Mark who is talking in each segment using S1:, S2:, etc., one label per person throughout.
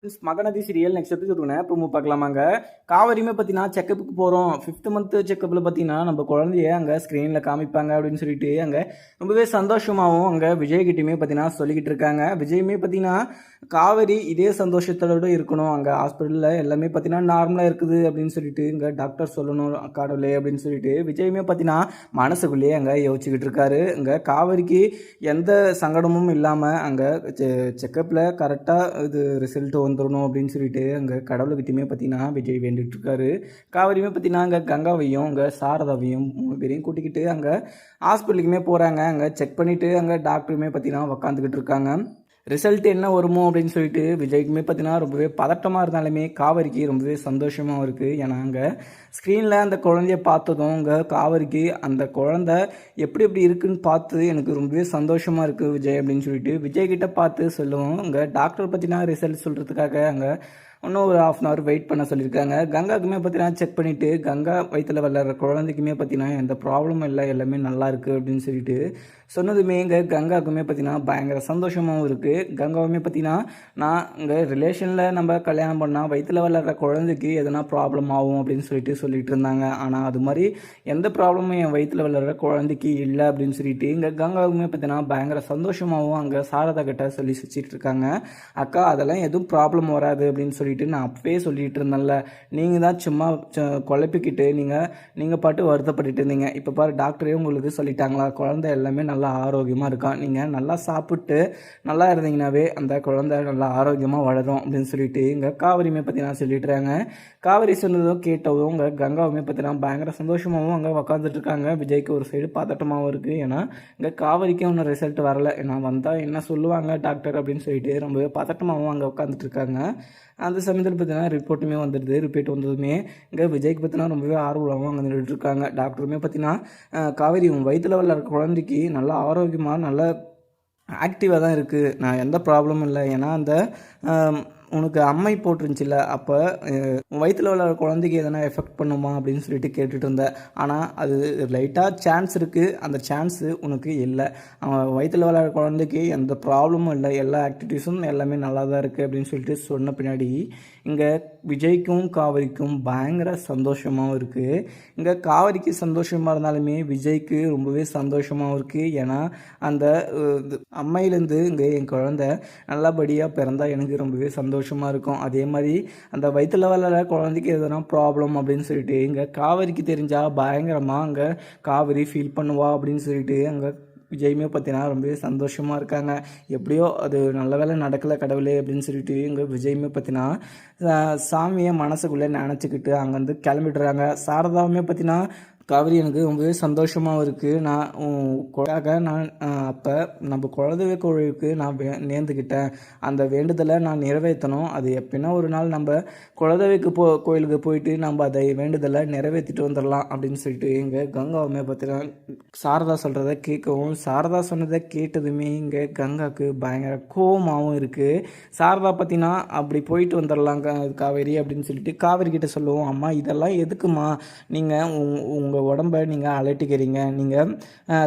S1: Mahanadi serial next எபிசோடுன promo பார்க்கலாமாங்க. காவேரியுமே பார்த்தீங்கன்னா செக்கப்புக்கு போகிறோம். 5th மந்த் செக்கப்பில் பார்த்தீங்கன்னா நம்ம குழந்தைய அங்கே ஸ்க்ரீனில் காமிப்பாங்க அப்படின்னு சொல்லிட்டு அங்கே ரொம்பவே சந்தோஷமாகவும் அங்கே விஜய்கிட்டையுமே பார்த்தீங்கன்னா சொல்லிக்கிட்டு இருக்காங்க. விஜயுமே பார்த்தீங்கன்னா காவேரி இதே சந்தோஷத்தோடு இருக்கணும், அங்கே ஹாஸ்பிட்டலில் எல்லாமே பார்த்தீங்கன்னா நார்மலாக இருக்குது அப்படின்னு சொல்லிட்டு இங்கே டாக்டர் சொல்லணும் கடவுளே அப்படின்னு சொல்லிட்டு விஜயுமே பார்த்தீங்கன்னா மனசுக்குள்ளேயே அங்கே யோசிச்சுக்கிட்டு இருக்காரு. இங்கே காவேரிக்கு எந்த சங்கடமும் இல்லாமல் அங்கே செக்கப்பில் கரெக்டாக இது ரிசல்ட் வந்துடணும் அப்படின்னு சொல்லிட்டு அங்கே கடவுள்கிட்டையுமே பார்த்தீங்கன்னா விஜய் வேண்டிகிட்டு இருக்காரு. காவேரியுமே பார்த்தீங்கன்னா அங்கே கங்காவையும் அங்கே சாரதாவையும் 3 பேரையும் கூட்டிக்கிட்டு அங்கே ஹாஸ்பிட்டலுக்குமே போகிறாங்க. அங்கே செக் பண்ணிவிட்டு அங்கே டாக்டருமே பார்த்தீங்கன்னா உக்காந்துக்கிட்டு இருக்காங்க. ரிசல்ட் என்ன வருமோ அப்படின்னு சொல்லிட்டு விஜய்க்குமே பார்த்தீங்கன்னா ரொம்பவே பதட்டமாக இருந்தாலுமே காவேரிக்கு ரொம்பவே சந்தோஷமாகவும் இருக்குது. ஏன்னா அங்கே ஸ்க்ரீனில் அந்த குழந்தைய பார்த்ததும் அங்கே காவேரிக்கு அந்த குழந்தை எப்படி எப்படி இருக்குன்னு பார்த்து எனக்கு ரொம்பவே சந்தோஷமாக இருக்குது விஜய் அப்படின்னு சொல்லிட்டு விஜய்கிட்ட பார்த்து சொல்லுவோம். அங்கே டாக்டர் பார்த்தீங்கன்னா ரிசல்ட் சொல்கிறதுக்காக அங்கே இன்னும் ஒரு 1/2 hour வெயிட் பண்ண சொல்லியிருக்காங்க. கங்காவுக்குமே பார்த்தீங்கன்னா செக் பண்ணிவிட்டு கங்கா வயிற்றில் வளர்கிற குழந்தைக்குமே பார்த்தீங்கன்னா எந்த ப்ராப்ளமும் இல்லை, எல்லாமே நல்லா இருக்குது அப்படின்னு சொல்லிட்டு சொன்னதுமே இங்கே கங்காவுக்குமே பார்த்தீங்கன்னா பயங்கர சந்தோஷமாகவும் இருக்குது. கங்காவுமே பார்த்தீங்கன்னா நான் இங்கே ரிலேஷனில் நம்ம கல்யாணம் பண்ணால் வயிற்றில் வளர்கிற குழந்தைக்கு எதனா ப்ராப்ளம் ஆகும் அப்படின்னு சொல்லிட்டு இருந்தாங்க. ஆனால் அது மாதிரி எந்த ப்ராப்ளமும் என் வயிற்றில் வளர்கிற குழந்தைக்கு இல்லை அப்படின்னு சொல்லிட்டு இங்கே கங்காவுக்குமே பார்த்தீங்கன்னா பயங்கர சந்தோஷமாகவும் அங்கே சாரதா கிட்ட சொல்லி சிரிச்சிட்டு இருக்காங்க. அக்கா அதெல்லாம் எதுவும் ப்ராப்ளம் வராது அப்படின்னு சொல்லிட்டு நான் அப்பவே சொல்லிட்டு இருந்தேன்ல, நீங்கள் தான் சும்மா குழப்பிக்கிட்டு நீங்கள் பாட்டு வருத்தப்பட்டு இருந்தீங்க. இப்போ பாரு டாக்டரே உங்களுக்கு சொல்லிட்டாங்களா, குழந்தை எல்லாமே நல்லா ஆரோக்கியமாக இருக்கான், நீங்கள் நல்லா சாப்பிட்டு நல்லா இருந்தீங்கன்னாவே அந்த குழந்தை நல்லா ஆரோக்கியமாக வளரும் அப்படின்னு சொல்லிட்டு இங்கே காவேரியுமே பார்த்தீங்கன்னா சொல்லிட்டுறாங்க. காவேரி சொன்னதும் கேட்டதும் இங்கே கங்காவுமே பார்த்தீங்கன்னா பயங்கர சந்தோஷமாகவும் அங்கே உக்காந்துட்டு இருக்காங்க. விஜய்க்கு ஒரு சைடு பதட்டமாகவும் இருக்குது. ஏன்னா இங்கே காவேரிக்கு ஒன்றும் ரிசல்ட் வரலை, ஏன்னா வந்தால் என்ன சொல்லுவாங்க டாக்டர் அப்படின்னு சொல்லிட்டு ரொம்பவே பதட்டமாகவும் அங்கே உட்காந்துட்டு இருக்காங்க. அந்த சமயத்தில் பார்த்தீங்கன்னா ரிப்போர்ட்டுமே வந்துடுது. ரிப்போர்ட் வந்ததுமே இங்கே விஜய்க்கு பார்த்தீங்கன்னா ரொம்பவே ஆர்வமாகவும் அங்கே நின்றுட்டு இருக்காங்க. டாக்டருமே பார்த்தீங்கன்னா காவேரி உன் வயிற்றில் வளர்கிற குழந்தைக்கு நல்லா ஆரோக்கியமாக நல்லா ஆக்டிவாக தான் இருக்குது, நான் எந்த ப்ராப்ளமும் இல்லை. ஏன்னா அந்த உனக்கு அம்மை போட்டுருந்துச்சில்ல, அப்போ வயிற்றில் உள்ள குழந்தைக்கு எதனா எஃபெக்ட் பண்ணுமா அப்படின்னு சொல்லிட்டு கேட்டுட்டு இருந்தேன். ஆனால் அது லைட்டாக சான்ஸ் இருக்குது, அந்த சான்ஸு உனக்கு இல்லை. அவன் வயிற்றில் வளர குழந்தைக்கு எந்த ப்ராப்ளமும் இல்லை, எல்லா ஆக்டிவிட்டீஸும் எல்லாமே நல்லா தான் இருக்குது அப்படின்னு சொல்லிட்டு சொன்ன பின்னாடி இங்கே விஜய்க்கும் காவேரிக்கும் பயங்கர சந்தோஷமாகவும் இருக்குது. இங்கே காவேரிக்கு சந்தோஷமாக இருந்தாலுமே விஜய்க்கு ரொம்பவே சந்தோஷமாகவும் இருக்குது. ஏன்னா அந்த அம்மையிலேருந்து இங்கே என் குழந்தை நல்லபடியாக பிறந்தால் எனக்கு ரொம்பவே சந்தோஷமாக இருக்கும். அதே மாதிரி அந்த வயிற்றில் வளர குழந்தைக்கு எதனா ப்ராப்ளம் அப்படின்னு சொல்லிட்டு இங்கே காவேரிக்கு தெரிஞ்சால் பயங்கரமாக அங்கே காவேரி ஃபீல் பண்ணுவா அப்படின்னு சொல்லிட்டு அங்கே விஜயுமே பார்த்தீங்கன்னா ரொம்பவே சந்தோஷமாக இருக்காங்க. எப்படியோ அது நல்ல வேலை நடக்கலை கடவுளே அப்படின்னு சொல்லிட்டு இங்கே விஜயுமே பார்த்தீங்கன்னா சாமியை மனசுக்குள்ளே நினச்சிக்கிட்டு அங்கேருந்து கிளம்பிடுறாங்க. சாரதாவுமே பார்த்தீங்கன்னா காவேரி எனக்கு ரொம்பவே சந்தோஷமாகவும் இருக்குது, நான் அப்போ நம்ம குலதெய்வ கோயிலுக்கு நான் நேர்ந்துக்கிட்டேன், அந்த வேண்டுதலை நான் நிறைவேற்றணும். அது எப்படின்னா ஒரு நாள் நம்ம குலதெய்வ கோயிலுக்கு போயிட்டு நம்ம அதை வேண்டுதலை நிறைவேற்றிட்டு வந்துடலாம் அப்படின்னு சொல்லிட்டு இங்கே கங்காவுமே பார்த்தீங்கன்னா சாரதா சொல்கிறத கேட்கவும் சாரதா சொன்னதை கேட்டதுமே இங்கே கங்காவுக்கு பயங்கர கோபமாகவும் இருக்குது. சாரதா பார்த்தீங்கன்னா அப்படி போயிட்டு வந்துடலாம் காவேரி அப்படின்னு சொல்லிட்டு காவேரி கிட்ட சொல்லுவோம். அம்மா இதெல்லாம் எதுக்குமா, நீங்கள் உங்கள் உடம்பை நீங்கள் அலட்டிக்கிறீங்க, நீங்கள்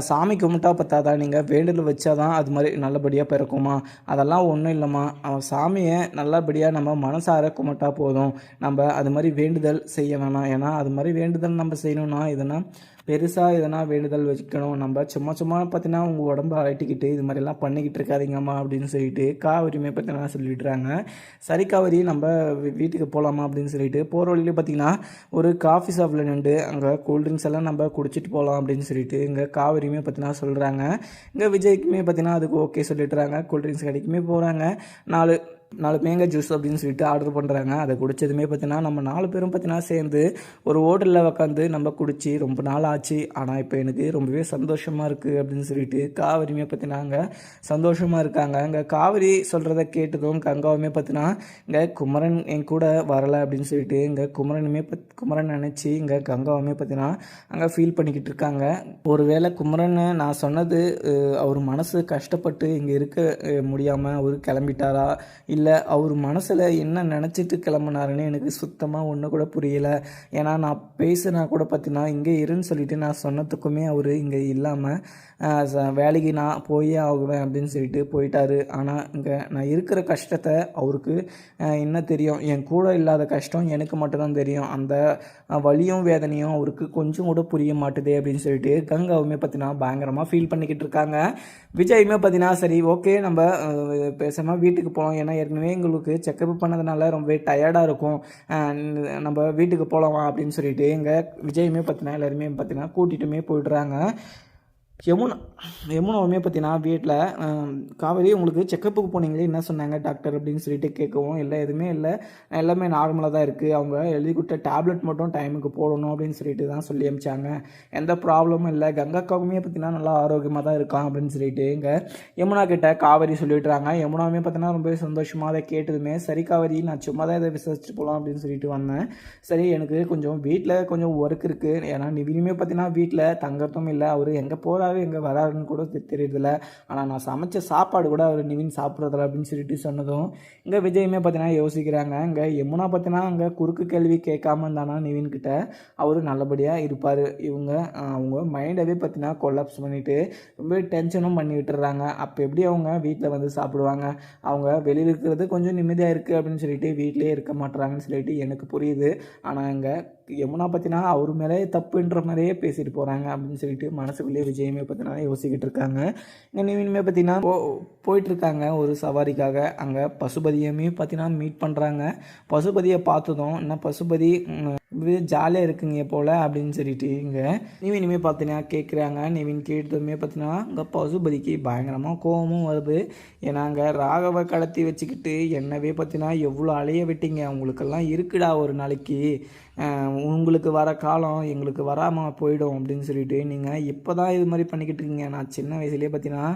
S1: சாமி கும்பிட்டா பார்த்தாதான், நீங்கள் வேண்டுதல் வச்சாதான் அது மாதிரி நல்லபடியாக பிறக்குமா, அதெல்லாம் ஒன்றும் இல்லைம்மா. அவன் சாமியை நல்லபடியாக நம்ம மனசார கும்பிட்டா போதும், நம்ம அது மாதிரி வேண்டுதல் செய்ய வேணாம். ஏன்னா அது மாதிரி வேண்டுதல் நம்ம செய்யணும்னா இதெல்லாம் பெருசாக எதனா வேண்டுதல் வச்சுக்கணும், நம்ம சும்மா பார்த்தீங்கன்னா உங்கள் உடம்பு அழட்டிக்கிட்டு இது மாதிரிலாம் பண்ணிக்கிட்டு இருக்காதீங்கம்மா அப்படின்னு சொல்லிட்டு காவேரியுமே பார்த்தீங்கன்னா சொல்லிடுறாங்க. சரி காவேரி நம்ம வீட்டுக்கு போகலாமா அப்படின்னு சொல்லிட்டு போகிற வழியிலே பார்த்தீங்கன்னா ஒரு காஃபி ஷாப்பில் நின்று அங்கே கூல்ட்ரிங்க்ஸ் எல்லாம் நம்ம குடிச்சிட்டு போகலாம் அப்படின்னு சொல்லிட்டு இங்கே காவேரியுமே பார்த்தீங்கன்னா சொல்கிறாங்க. இங்கே விஜய்க்குமே பார்த்தீங்கன்னா அதுக்கு ஓகே சொல்லிட்டுறாங்க. கூல்ட்ரிங்க்ஸ் கடைக்குமே போகிறாங்க. 4 மேங்கோ ஜூஸ் அப்படின்னு சொல்லிட்டு ஆர்டர் பண்ணுறாங்க. அதை குடித்ததுமே பார்த்தீங்கன்னா நம்ம 4 பேரும் பார்த்தீங்கன்னா சேர்ந்து ஒரு ஹோட்டலில் உட்காந்து நம்ம குடிச்சு ரொம்ப நாள் ஆச்சு, ஆனால் இப்போ எனக்கு ரொம்பவே சந்தோஷமாக இருக்குது அப்படின்னு சொல்லிட்டு காவேரியுமே பார்த்தீங்கன்னா அங்கே சந்தோஷமாக இருக்காங்க. அங்கே காவேரி சொல்கிறத கேட்டதும் கங்காவுமே பார்த்தீங்கன்னா இங்கே குமரன் என் கூட வரலை அப்படின்னு சொல்லிட்டு இங்கே குமரன் நினச்சி இங்கே கங்காவுமே பார்த்தீங்கன்னா அங்கே ஃபீல் பண்ணிக்கிட்டு இருக்காங்க. ஒருவேளை குமரன் நான் சொன்னது அவர் மனசு கஷ்டப்பட்டு இங்கே இருக்க முடியாமல் அவர் கிளம்பிட்டாரா, இல்லை அவர் மனசில் என்ன நினச்சிட்டு கிளம்புனாருன்னு எனக்கு சுத்தமாக ஒன்று கூட புரியலை. ஏன்னா நான் பேசுனா கூட பார்த்தீங்கன்னா இங்கே இருன்னு சொல்லிட்டு நான் சொன்னதுக்குமே அவர் இங்கே இல்லாமல் வேலைக்கு நான் போயே ஆகுவேன் அப்படின்னு சொல்லிட்டு போயிட்டாரு. ஆனால் இங்கே நான் இருக்கிற கஷ்டத்தை அவருக்கு என்ன தெரியும், என் கூட இல்லாத கஷ்டம் எனக்கு மட்டும்தான் தெரியும். அந்த வலியும் வேதனையும் அவருக்கு கொஞ்சம் கூட புரிய மாட்டுதே அப்படின்னு சொல்லிட்டு கங்காவுமே பார்த்தீங்கன்னா பயங்கரமாக ஃபீல் பண்ணிக்கிட்டு இருக்காங்க. விஜயுமே பார்த்தீங்கன்னா சரி ஓகே நம்ம பேசாமல் வீட்டுக்கு போகலாம், ஏன்னா ஏற்கனவே எங்களுக்கு செக்கப் பண்ணதுனால ரொம்பவே டயர்டாக இருக்கும், நம்ம வீட்டுக்கு போகலாமா அப்படின்னு சொல்லிட்டு எங்கள் விஜயுமே பார்த்தீங்கன்னா எல்லாருமே பார்த்தீங்கன்னா கூட்டிகிட்டுமே போயிடுறாங்க. யமுனாவுமே பார்த்தீங்கன்னா வீட்டில் காவேரி உங்களுக்கு செக்கப்புக்கு போனீங்களே என்ன சொன்னாங்க டாக்டர் அப்படின்னு சொல்லிட்டு கேட்கவும், இல்லை எதுவுமே இல்லை, எல்லாமே நார்மலாக தான் இருக்குது, அவங்க எழுதி கொடுத்த டேப்லெட் மட்டும் டைமுக்கு போடணும் அப்படின்னு சொல்லிட்டு தான் சொல்லி அமிச்சாங்க, எந்த ப்ராப்ளமும் இல்லை, கங்காக்காவுமே பார்த்தீங்கன்னா நல்லா ஆரோக்கியமாக தான் இருக்கான் அப்படின்னு சொல்லிட்டு இங்கே யமுனா கிட்ட காவேரி சொல்லிவிட்றாங்க. யமுனாவுமே பார்த்தீங்கன்னா ரொம்பவே சந்தோஷமாக அதை கேட்டதுமே சரி காவேரி நான் சும்மா தான் இதை விசாரிச்சுட்டு போகலாம் அப்படின்னு சொல்லிட்டு வந்தேன், சரி எனக்கு கொஞ்சம் வீட்டில் கொஞ்சம் ஒர்க் இருக்குது, ஏன்னா நிவினுமே பார்த்தீங்கன்னா வீட்டில் தங்கறதும் இல்லை, அவர் எங்கே போகிற எங்கே வராருன்னு கூட தெரியுதில்ல, ஆனால் நான் சமைச்ச சாப்பாடு கூட அவர் நிவின் சாப்பிட்றதில்ல அப்படின்னு சொல்லிட்டு சொன்னதும் இங்கே விஜயுமே பார்த்தீங்கன்னா யோசிக்கிறாங்க. இங்கே யமுனா பார்த்தீங்கன்னா அங்கே குறுக்கு கேள்வி கேட்காம இருந்தானா நிவின்கிட்ட அவர் நல்லபடியாக இருப்பார். அவங்க மைண்டவே பார்த்தீங்கன்னா கொலாப்ஸ் பண்ணிவிட்டு ரொம்ப டென்ஷனும் பண்ணி விட்டுறாங்க. அப்போ எப்படி அவங்க வீட்டில் வந்து சாப்பிடுவாங்க, அவங்க வெளியில் இருக்கிறது கொஞ்சம் நிம்மதியாக இருக்குது அப்படின்னு சொல்லிட்டு வீட்டிலே இருக்க மாட்டுறாங்கன்னு சொல்லிட்டு எனக்கு புரியுது. ஆனால் இங்கே யமுனா பார்த்தீங்கன்னா அவர் மேலே தப்புன்ற மாதிரியே பேசிட்டு போகிறாங்க அப்படின்னு சொல்லிட்டு மனசுக்குள்ளேயே விஜயமே பார்த்தீங்கன்னா யோசிக்கிட்டு இருக்காங்க. இங்கே நிவினுமே பார்த்தீங்கன்னா போயிட்டுருக்காங்க ஒரு சவாரிக்காக. அங்கே பசுபதியுமே பார்த்தீங்கன்னா மீட் பண்ணுறாங்க. பசுபதியை பார்த்ததும் என்ன பசுபதி ஜாலியாக இருக்குங்க போல் அப்படின்னு சொல்லிட்டு இங்கே நிவினுமே பார்த்தீங்கன்னா கேட்குறாங்க. நிவின் கேட்டதுமே பார்த்தீங்கன்னா இங்கே பசுபதிக்கு பயங்கரமாக கோபமும் வருது. ஏன்னா அங்கே ராகவை கடத்தி வச்சுக்கிட்டு என்னவே பார்த்தீங்கன்னா எவ்வளோ அலைய விட்டீங்க, உங்களுக்கெல்லாம் இருக்குடா ஒரு நாளைக்கு, உங்களுக்கு வர காலம் எங்களுக்கு வராமல் போயிடும் அப்படின்னு சொல்லிட்டு நீங்கள் இப்போ தான் இது மாதிரி பண்ணிக்கிட்டு இருக்கீங்க, நான் சின்ன வயசுலேயே பார்த்தீங்கன்னா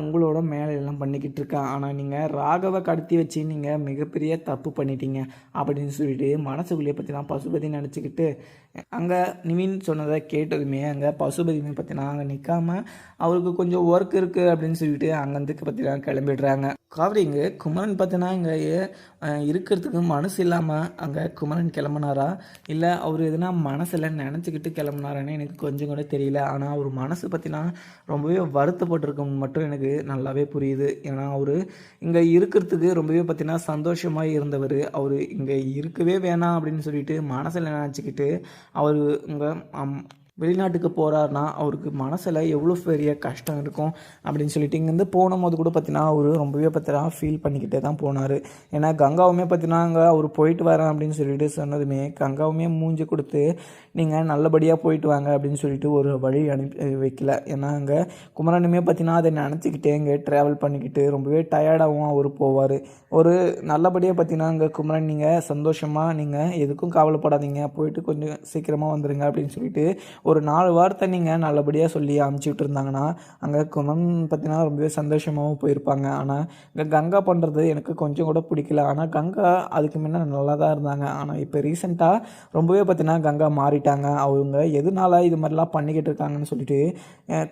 S1: உங்களோட மேலே எல்லாம் பண்ணிக்கிட்டு இருக்கேன், ஆனால் நீங்கள் ராகவை கடத்தி வச்சு நீங்கள் மிகப்பெரிய தப்பு பண்ணிட்டீங்க அப்படின்னு சொல்லிட்டு மனசுக்குள்ளேயே பார்த்தீங்கன்னா பசுபதி நினச்சிக்கிட்டு அங்கே நிவின் சொன்னதை கேட்டதுமே அங்கே பசுபதியுமே பார்த்தீங்கன்னா அங்கே நிற்காமல் அவருக்கு கொஞ்சம் ஒர்க் இருக்குது அப்படின்னு சொல்லிட்டு அங்கேருந்துக்கு பார்த்தீங்கன்னா கிளம்பிடுறாங்க. காவிரிங்க குமரன் பார்த்தீங்கன்னா இங்கே இருக்கிறதுக்கு மனசு இல்லாமல் அங்கே குமரன் கிளம்புனாரா இல்லை அவர் எதுனா மனசில் நினச்சிக்கிட்டு கிளம்புனாரான்னு எனக்கு கொஞ்சம் கூட தெரியல. ஆனால் அவர் மனசு பார்த்தீங்கன்னா ரொம்பவே வருத்தப்பட்டிருக்கும் மட்டும் எனக்கு நல்லாவே புரியுது. ஏன்னா அவர் இங்கே இருக்கிறதுக்கு ரொம்பவே பார்த்தீங்கன்னா சந்தோஷமாக இருந்தவர், அவர் இங்கே இருக்கவே வேணாம் அப்படின்னு சொல்லிட்டு மனசில் நினச்சிக்கிட்டு அவர் இங்கே வெளிநாட்டுக்கு போகிறாருனா அவருக்கு மனசில் எவ்வளோ பெரிய கஷ்டம் இருக்கும் அப்படின்னு சொல்லிட்டு இங்கேருந்து போகும்போது கூட பார்த்தீங்கன்னா அவர் ரொம்பவே பார்த்தீங்கன்னா ஃபீல் பண்ணிக்கிட்டே தான் போனார். ஏன்னா கங்காவுமே பார்த்தீங்கன்னா அங்கே அவர் போயிட்டு வரேன் அப்படின்னு சொல்லிட்டு சொன்னதுமே கங்காவுமே மூஞ்சி கொடுத்து நீங்கள் நல்லபடியாக போயிட்டு வாங்க அப்படின்னு சொல்லிட்டு ஒரு வழி அனுப்பி வைக்கல. ஏன்னா அங்கே குமரனுமே பார்த்தீங்கன்னா அதை நினச்சிக்கிட்டே இங்கே ட்ராவல் பண்ணிக்கிட்டு ரொம்பவே டயர்டாகவும் அவர் போவார். ஒரு நல்லபடியாக பார்த்தீங்கன்னா அங்கே குமரன் நீங்கள் சந்தோஷமாக நீங்கள் எதுக்கும் கவலைப்படாதீங்க, போயிட்டு கொஞ்சம் சீக்கிரமாக வந்துடுங்க அப்படின்னு சொல்லிட்டு ஒரு 4 வார்த்தை நீங்கள் நல்லபடியாக சொல்லி அமுச்சு விட்டுருந்தாங்கன்னா அங்கே குமரன் பார்த்தீங்கன்னா ரொம்பவே சந்தோஷமாகவும் போயிருப்பாங்க. ஆனால் இங்கே கங்கா பண்ணுறது எனக்கு கொஞ்சம் கூட பிடிக்கல. ஆனால் கங்கா அதுக்கு முன்னே நல்லா தான் இருந்தாங்க, ஆனால் இப்போ ரீசெண்டாக ரொம்பவே பார்த்தீங்கன்னா கங்கா மாறிட்டாங்க. அவங்க எதனால இது மாதிரிலாம் பண்ணிக்கிட்டு இருக்காங்கன்னு சொல்லிட்டு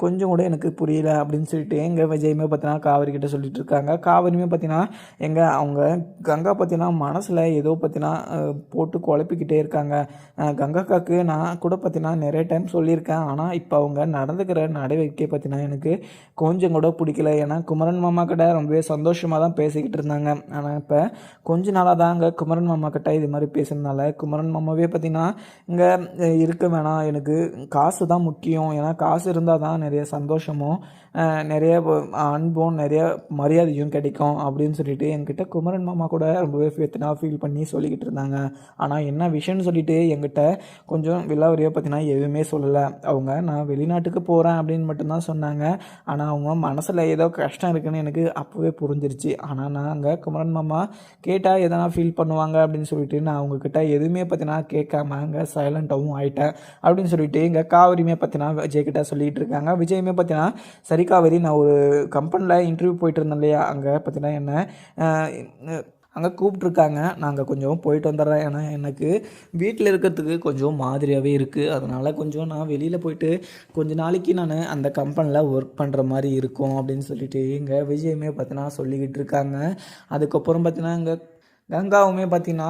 S1: கொஞ்சம் கூட எனக்கு புரியல அப்படின்னு சொல்லிட்டு எங்கள் விஜயுமே பார்த்தீங்கன்னா காவேரி கிட்ட சொல்லிட்டு இருக்காங்க. காவேரியுமே பார்த்தீங்கன்னா அவங்க கங்கா பார்த்தீங்கன்னா மனசில் ஏதோ பார்த்தீங்கன்னா போட்டு குழப்பிக்கிட்டே இருக்காங்க. கங்காக்காக்கு நான் கூட பார்த்தீங்கன்னா நிறைய டைம் சொல்லியிருக்கேன், ஆனால் இப்போ அவங்க நடந்துக்கிற நடவடிக்கை பார்த்தீங்கன்னா எனக்கு கொஞ்சம் கூட பிடிக்கல. ஏன்னா குமரன் மாமா கிட்ட ரொம்பவே சந்தோஷமாக தான் பேசிக்கிட்டு இருந்தாங்க, ஆனால் இப்போ கொஞ்ச நாளாக தான் அங்கே குமரன் மாமா கிட்ட இது மாதிரி பேசுறதுனால குமரன் மாமாவே பார்த்தீங்கன்னா இங்கே இருக்க வேணாம், எனக்கு காசு தான் முக்கியம், ஏன்னா காசு இருந்தால் தான் நிறைய சந்தோஷமும் நிறைய அன்பும் நிறைய மரியாதையும் கிடைக்கும் அப்படின்னு சொல்லிட்டு என்கிட்ட குமரன் மாமா கூட ரொம்பவே ஃபீல் பண்ணி சொல்லிக்கிட்டு இருந்தாங்க. ஆனால் என்ன விஷயம்னு சொல்லிட்டு என்கிட்ட கொஞ்சம் விலாவரியாக பார்த்தீங்கன்னா எதுவுமே சொல்லலை. அவங்க நான் வெளிநாட்டுக்கு போகிறேன் அப்படின்னு மட்டும்தான் சொன்னாங்க. ஆனால் அவங்க மனசில் ஏதோ கஷ்டம் இருக்குன்னு எனக்கு அப்போவே புரிஞ்சிருச்சு. ஆனால் நான் அங்கே குமரன் மாமா கேட்டால் எதனா ஃபீல் பண்ணுவாங்க அப்படின்னு சொல்லிட்டு நான் அவங்கக்கிட்ட எதுவுமே பார்த்தீங்கன்னா கேட்காம அங்கே சைலண்ட்டாகவும் ஆகிட்டேன் அப்படின்னு சொல்லிட்டு இங்கே காவிரியுமே பார்த்தீங்கன்னா விஜய்கிட்ட சொல்லிகிட்டு இருக்காங்க. விஜயுமே பார்த்தீங்கன்னா சரி காவேரி, நான் ஒரு கம்பெனியில் இன்டர்வியூ போயிட்டு இருந்தேன் இல்லையா, அங்கே பார்த்தீங்கன்னா என்ன அங்கே கூப்பிட்ருக்காங்க. நாங்கள் கொஞ்சம் போயிட்டு வந்துடுறேன். ஏன்னா எனக்கு வீட்டில் இருக்கிறதுக்கு கொஞ்சம் மாதிரியாகவே இருக்குது. அதனால் கொஞ்சம் நான் வெளியில் போயிட்டு கொஞ்ச நாளைக்கு நான் அந்த கம்பெனியில் ஒர்க் பண்ணுற மாதிரி இருக்கும் அப்படின்னு சொல்லிட்டு இங்கே விஜயுமே பார்த்தீங்கன்னா சொல்லிக்கிட்டு இருக்காங்க. அதுக்கப்புறம் பார்த்தீங்கன்னா இங்கே கங்காவுமே பார்த்தீங்கன்னா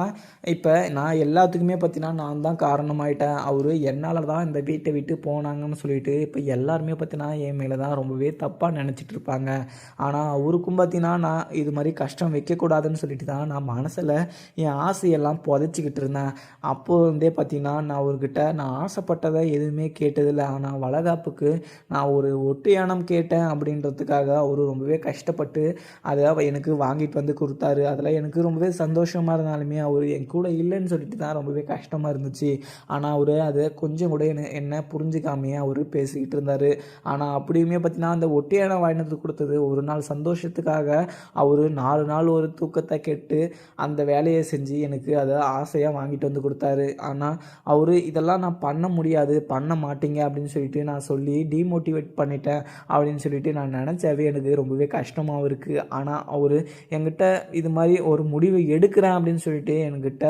S1: இப்போ நான் எல்லாத்துக்குமே பார்த்தீங்கன்னா நான் தான் காரணமாயிட்டேன். அவர் என்னால் தான் இந்த வீட்டை விட்டு போனாங்கன்னு சொல்லிட்டு இப்போ எல்லாருமே பார்த்தீங்கன்னா என் மேலே தான் ரொம்பவே தப்பாக நினச்சிட்டு இருப்பாங்க. ஆனால் அவருக்கும் பார்த்தீங்கன்னா நான் இது மாதிரி கஷ்டம் வைக்கக்கூடாதுன்னு சொல்லிட்டு தான் நான் மனசில் என் ஆசையெல்லாம் புதைச்சிக்கிட்டு இருந்தேன். அப்போது இருந்தே பார்த்தீங்கன்னா நான் அவர்கிட்ட நான் ஆசைப்பட்டதை எதுவுமே கேட்டதில்லை. ஆனால் வளகாப்புக்கு நான் ஒரு ஒட்டு யானம் கேட்டேன் அப்படின்றதுக்காக அவர் ரொம்பவே கஷ்டப்பட்டு அதை எனக்கு வாங்கிட்டு வந்து கொடுத்தாரு. அதில் எனக்கு ரொம்பவே சந்தோஷமாக இருந்தாலுமே அவர் என் கூட இல்லைன்னு சொல்லிட்டு தான் ரொம்பவே கஷ்டமாக இருந்துச்சு. ஆனால் அவர் அதை கொஞ்சம் கூட என்ன புரிஞ்சுக்காமையே அவர் பேசிக்கிட்டு இருந்தார். ஆனால் அப்படியுமே பார்த்தீங்கன்னா அந்த ஒட்டியான வாங்கினது கொடுத்தது ஒரு நாள் சந்தோஷத்துக்காக அவர் 4 நாள் ஒரு தூக்கத்தை கெட்டு அந்த வேலையை செஞ்சு எனக்கு அதை ஆசையாக வாங்கிட்டு வந்து கொடுத்தாரு. ஆனால் அவர் இதெல்லாம் நான் பண்ண முடியாது, பண்ண மாட்டீங்க அப்படின்னு சொல்லிட்டு நான் சொல்லி டீமோட்டிவேட் பண்ணிட்டேன் அப்படின்னு சொல்லிட்டு நான் நினச்சாவே எனக்கு ரொம்பவே கஷ்டமாகவும் இருக்குது. ஆனால் அவர் என்கிட்ட இது மாதிரி ஒரு முடிவு எடுக்கிறேன் அப்படின்னு சொல்லிட்டு என்கிட்ட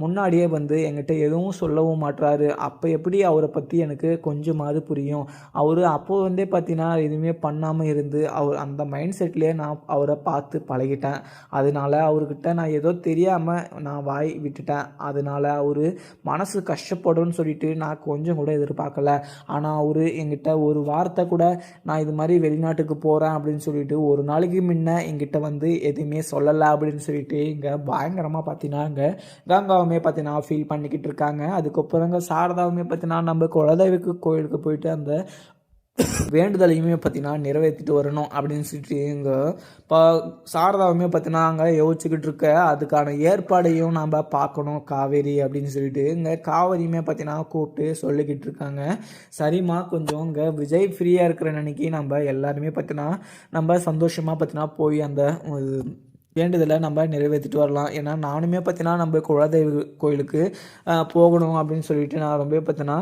S1: முன்னாடியே வந்து என்கிட்ட எதுவும் சொல்லவும் மாட்டுறாரு. அப்போ எப்படி அவரை பற்றி எனக்கு கொஞ்சமாவது புரியும்? அவர் அப்போது வந்தே பார்த்தீங்கன்னா எதுவுமே பண்ணாமல் இருந்து அவர் அந்த மைண்ட் செட்லேயே நான் அவரை பார்த்து பழகிட்டேன். அதனால அவர்கிட்ட நான் ஏதோ தெரியாமல் நான் வாய் விட்டுட்டேன். அதனால அவர் மனசு கஷ்டப்படும்னு சொல்லிட்டு நான் கொஞ்சம் கூட எதிர்பார்க்கல. ஆனால் அவர் என்கிட்ட ஒரு வார்த்தை கூட நான் இது மாதிரி வெளிநாட்டுக்கு போகிறேன் அப்படின்னு சொல்லிட்டு ஒரு நாளைக்கு முன்ன என்கிட்ட வந்து எதுவுமே சொல்லலை அப்படின்னு சொல்லிட்டு இங்கே பயங்கரமாக பார்த்தீங்கன்னா இங்கே கங்காவுமே பார்த்தீங்கன்னா ஃபீல் பண்ணிக்கிட்டு இருக்காங்க. அதுக்கப்புறங்க சாரதாவுமே பார்த்தீங்கன்னா நம்ம குலதெய்வ கோயிலுக்கு போயிட்டு அந்த வேண்டுதலையுமே பார்த்தீங்கன்னா நிறைவேற்றிட்டு வரணும் அப்படின்னு சொல்லிட்டு இங்கே இப்போ சாரதாவுமே பார்த்தீங்கன்னா அங்கே யோசிச்சுக்கிட்டு இருக்க அதுக்கான ஏற்பாடையும் நம்ம பார்க்கணும் காவேரி அப்படின்னு சொல்லிட்டு இங்கே காவேரியுமே பார்த்தீங்கன்னா கூப்பிட்டு சொல்லிக்கிட்டு இருக்காங்க. சரிம்மா கொஞ்சம் இங்கே விஜய் ஃப்ரீயாக இருக்கிற அன்னைக்கு நம்ம எல்லாருமே பார்த்தீங்கன்னா நம்ம சந்தோஷமாக பார்த்தீங்கன்னா போய் அந்த வேண்டுதலை நம்ம நிறைவேற்றிட்டு வரலாம். ஏன்னா நானுமே பார்த்தீங்கன்னா நம்ம குலதெய்வ கோயிலுக்கு போகணும் அப்படின்னு சொல்லிட்டு நான் ரொம்ப பார்த்தீங்கன்னா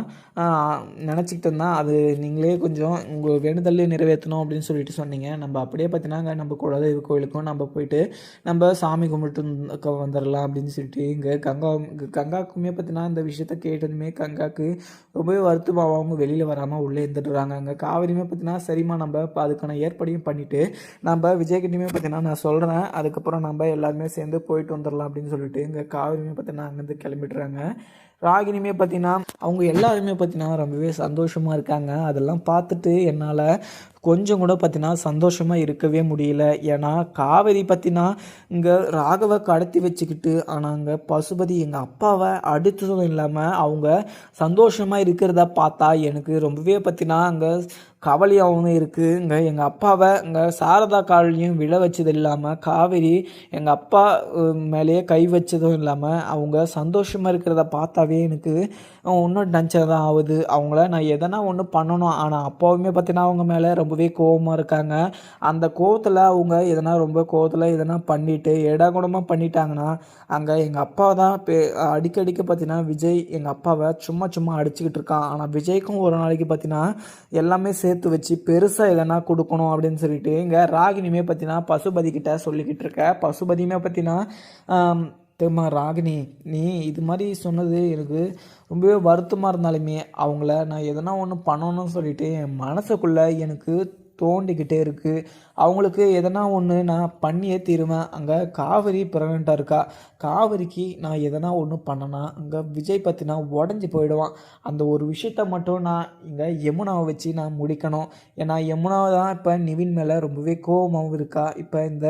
S1: நினச்சிக்கிட்டு இருந்தேன். அது நீங்களே கொஞ்சம் உங்கள் வேண்டுதலே நிறைவேற்றணும் அப்படின்னு சொல்லிட்டு சொன்னீங்க. நம்ம அப்படியே பார்த்தீங்கன்னா நம்ம குலதெய்வ கோயிலுக்கும் நம்ம போயிட்டு நம்ம சாமி கும்பிட்டு வந்துடலாம் அப்படின்னு சொல்லிட்டு இங்கே கங்காவுக்குமே பார்த்தீங்கன்னா இந்த விஷயத்த கேட்டதுமே கங்காவுக்கு ரொம்பவே வருத்தமாக அவங்க வெளியில் வராமல் உள்ளே இருந்துடுறாங்க. அங்கே காவிரியுமே பார்த்தீங்கன்னா சரிம்மா நம்ம அதுக்கான ஏற்பாடையும் பண்ணிவிட்டு நம்ம விஜய்கிட்டையுமே பார்த்தீங்கன்னா நான் சொல்கிறேன், அதுக்கப்புறம் நம்ம எல்லாருமே சேர்ந்து போயிட்டு வந்துடலாம் அப்படின்னு சொல்லிட்டு இங்கே காவிரியுமே பார்த்தீங்கன்னா அங்கேருந்து கிளம்பிடுறாங்க. ராகினியுமே பார்த்தீங்கன்னா அவங்க எல்லாருமே பார்த்தீங்கன்னா ரொம்பவே சந்தோஷமாக இருக்காங்க. அதெல்லாம் பார்த்துட்டு என்னால் கொஞ்சம் கூட பார்த்தீங்கன்னா சந்தோஷமாக இருக்கவே முடியல. ஏன்னா காவேரி பார்த்தீங்கன்னா இங்கே ராகவை கடத்தி வச்சுக்கிட்டு ஆனால் அங்கே பசுபதி எங்கள் அப்பாவை அடித்ததும் இல்லாமல் அவங்க சந்தோஷமாக இருக்கிறத பார்த்தா எனக்கு ரொம்பவே பார்த்தீங்கன்னா அங்கே கவலையாகவும் இருக்குது. இங்கே எங்கள் அப்பாவை இங்கே சாரதா காலையும் விழ வச்சது இல்லாமல் காவேரி எங்கள் அப்பா மேலேயே கை வச்சதும் இல்லாமல் அவங்க சந்தோஷமாக இருக்கிறத பார்த்தாவே எனக்கு இன்னும் டென்ஷன் தான் ஆகுது. அவங்கள நான் எதனா ஒன்று பண்ணணும். ஆனால் அப்பாவுமே பார்த்தீங்கன்னா அவங்க மேலே ரொம்பவே கோபமாக இருக்காங்க. அந்த கோவத்தில் அவங்க ரொம்ப கோவத்தில் எதனா பண்ணிவிட்டு ஏடாகுடமாக பண்ணிட்டாங்கன்னா அங்கே எங்கள் அப்பா தான் அடிக்கடிக்க பார்த்தீங்கன்னா விஜய் எங்கள் அப்பாவை சும்மா அடிச்சுக்கிட்டு இருக்கான். ஆனால் விஜய்க்கும் ஒரு நாளைக்கு பார்த்தீங்கன்னா எல்லாமே சேர்த்து வச்சு பெருசாக எதனா கொடுக்கணும் அப்படின்னு சொல்லிட்டு இங்கே ராகினியுமே பார்த்தீங்கன்னா பசுபதி கிட்ட சொல்லிக்கிட்டு இருக்க. பசுபதியுமே பார்த்தீங்கன்னா தெரியுமா ராகினி, நீ இது மாதிரி சொன்னது எனக்கு ரொம்பவே வருத்தமாக இருந்தாலுமே அவங்கள நான் எதனா ஒன்று பண்ணணும்னு சொல்லிட்டு என் மனசுக்குள்ளே எனக்கு தோண்டிக்கிட்டே இருக்குது. அவங்களுக்கு எதனா ஒன்று நான் பண்ணியே தீருவேன். அங்கே காவேரி ப்ரெக்னெண்ட்டாக இருக்கா. காவேரிக்கு நான் எதனா ஒன்று பண்ணனா அங்கே விஜய் பற்றினா உடஞ்சி போயிடுவான். அந்த ஒரு விஷயத்த மட்டும் நான் இங்கே யமுனாவை வச்சு நான் முடிக்கணும். ஏன்னா யமுனாவை தான் இப்போ நிவின் மேலே ரொம்பவே கோபமாகவும் இருக்கா. இப்போ இந்த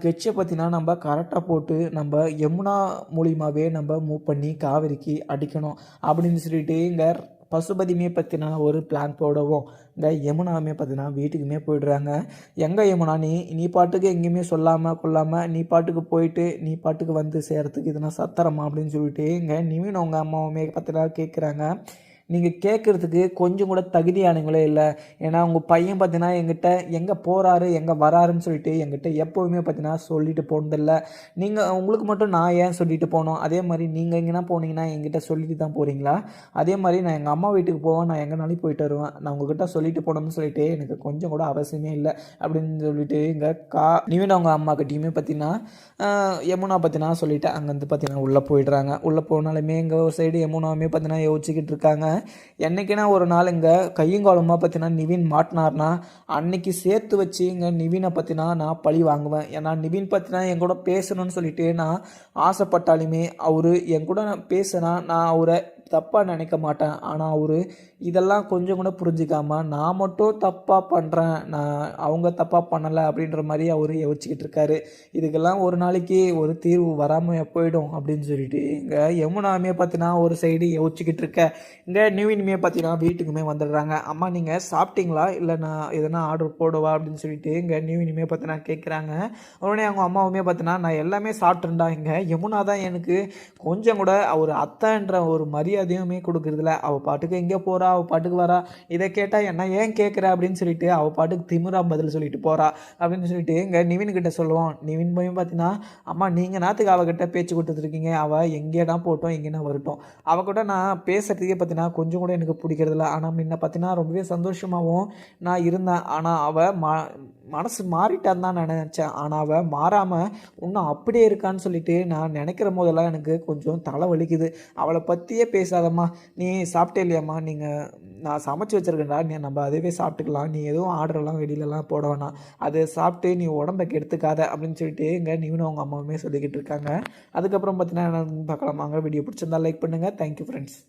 S1: கெட்சை பற்றினா நம்ம கரெக்டாக போட்டு நம்ம யமுனா மூலியமாகவே நம்ம மூவ் பண்ணி காவேரிக்கு அடிக்கணும் அப்படின்னு சொல்லிட்டு இங்கே பசுபதியுமே பற்றினா ஒரு பிளான் போடவும் இந்த யமுனாவுமே பார்த்தீங்கன்னா வீட்டுக்குமே போயிடுறாங்க. எங்கே யமுனா நீ பாட்டுக்கு எங்கேயுமே சொல்லாமல் கொள்ளாமல் நீ பாட்டுக்கு போயிட்டு நீ பாட்டுக்கு வந்து சேர்கிறதுக்கு இதெல்லாம் சத்தரமா அப்படின்னு சொல்லிட்டு இங்கே நிவின் அவங்க அம்மாவுமே பார்த்தீங்கன்னா கேட்குறாங்க.
S2: நீங்கள் கேட்குறதுக்கு கொஞ்சம் கூட தகுதியானவங்களே இல்லை. ஏன்னா உங்கள் பையன் பார்த்தீங்கன்னா எங்கிட்ட எங்கே போகிறாரு எங்கே வராருன்னு சொல்லிட்டு எங்கிட்ட எப்போவுமே பார்த்தீங்கன்னா சொல்லிட்டு போனதில்ல. உங்களுக்கு மட்டும் நான் ஏன் சொல்லிட்டு போனோம்? அதே மாதிரி நீங்கள் எங்கேனா போனீங்கன்னா என்கிட்ட சொல்லிட்டு தான் போகிறீங்களா? அதே மாதிரி நான் எங்கள் அம்மா வீட்டுக்கு போவேன், நான் எங்கேனாலும் போயிட்டு வருவேன். நான் உங்ககிட்ட சொல்லிட்டு போனோம்னு சொல்லிட்டு எனக்கு கொஞ்சம் கூட அவசியமே இல்லை அப்படின்னு சொல்லிட்டு இங்கே நிவின் அவங்க அம்மாக்கிட்டையுமே பார்த்தீங்கன்னா யமுனா பார்த்தீங்கன்னா சொல்லிவிட்டு அங்கேருந்து பார்த்தீங்கன்னா உள்ளே போயிடுறாங்க. உள்ளே போனாலுமே இங்கே ஒரு சைடு யமுனாவுமே பார்த்தீங்கன்னா யோசிச்சுக்கிட்டு இருக்காங்க. என்றைக்குன்னா ஒரு நாள் இங்கே கையங்காலமாக பார்த்தீங்கன்னா நிவின் மாட்டினார்னா அன்னைக்கு சேர்த்து வச்சு இங்கே நிவினை பார்த்தீங்கன்னா நான் பழி வாங்குவேன். ஏன்னா நிவின் பார்த்தீங்கன்னா என் கூட பேசணும்னு சொல்லிட்டு நான் ஆசைப்பட்டாலுமே அவர் என் கூட பேசினா நான் அவரை தப்பாக நினைக்க மாட்டேன். ஆனால் அவர் இதெல்லாம் கொஞ்சம் கூட புரிஞ்சிக்காமல் நான் மட்டும் தப்பாக பண்ணுறேன், நான் அவங்க தப்பாக பண்ணலை அப்படின்ற மாதிரி அவர் யோசிச்சுக்கிட்டு இருக்காரு. இதுக்கெல்லாம் ஒரு நாளைக்கு ஒரு தீர்வு வராமல் போயிடும் அப்படின்னு சொல்லிட்டு இங்கே யமுனாவுமே பார்த்தீங்கன்னா ஒரு சைடு யோசிச்சுக்கிட்டு இருக்க. இங்கே நிவினுமே பார்த்தீங்கன்னா வீட்டுக்குமே வந்துடுறாங்க. அம்மா நீங்கள் சாப்பிட்டீங்களா, இல்லை நான் எதனா ஆர்டர் போடுவா அப்படின்னு சொல்லிட்டு இங்கே நிவினுமே பார்த்தீங்கன்னா கேட்குறாங்க. உடனே அவங்க அம்மாவுமே பார்த்தீங்கன்னா நான் எல்லாமே சாப்பிட்றேன்டா, இங்கே யமுனா தான் எனக்கு கொஞ்சம் கூட ஒரு அத்தைன்ற ஒரு மரியாதையுமே கொடுக்குறதில்ல. அவள் பாட்டுக்கு எங்கே போகிறா, அவள் பாட்டுக்கு வரா, இதை கேட்டால் என்ன ஏன் கேட்குற அப்படின்னு சொல்லிட்டு அவள் பாட்டுக்கு திமிரா பதில் சொல்லிட்டு போகிறா அப்படின்னு சொல்லிட்டு இங்கே நிவின்கிட்ட சொல்லுவோம். நிவின் போய் பார்த்தீங்கன்னா அம்மா நீங்கள் நாத்துக்கு அவகிட்ட பேச்சு கொடுத்துருக்கீங்க, அவள் எங்கேனா போட்டோம் எங்கேனா வரட்டும், அவகிட்ட நான் பேசுகிறதுக்கே பார்த்தீங்கன்னா கொஞ்சம் கூட எனக்கு பிடிக்கிறதில்ல. ஆனால் முன்ன பார்த்தீங்கன்னா ரொம்பவே சந்தோஷமாகவும் நான் இருந்தேன். ஆனால் அவள் மனசு மாறிட்டான்னு தான் நான் நினச்சேன். ஆனால் அவள் மாறாமல் இன்னும் அப்படியே இருக்கான்னு சொல்லிட்டு நான் நினைக்கிற போதெல்லாம் எனக்கு கொஞ்சம் தலை வலிக்குது. அவளை பற்றியே பேசாதம்மா, நீ சாப்பிட்டே இல்லையாம்மா, நான் சமைச்சு வச்சுருக்கேன்டா, நம்ம அதுவே சாப்பிட்டுக்கலாம், நீ எதுவும் ஆர்டரெல்லாம் வெளியிலலாம் போட வேணாம், அதை சாப்பிட்டு நீ உடம்பை கெடுத்துக்காத அப்படின்னு சொல்லிட்டு இங்கே நீனும் அவங்க அம்மாவுமே சொல்லிக்கிட்டு இருக்காங்க. அதுக்கப்புறம் பார்த்தீங்கன்னா பார்க்கலாமாங்க. வீடியோ பிடிச்சிருந்தா லைக் பண்ணுங்கள். Thank you friends.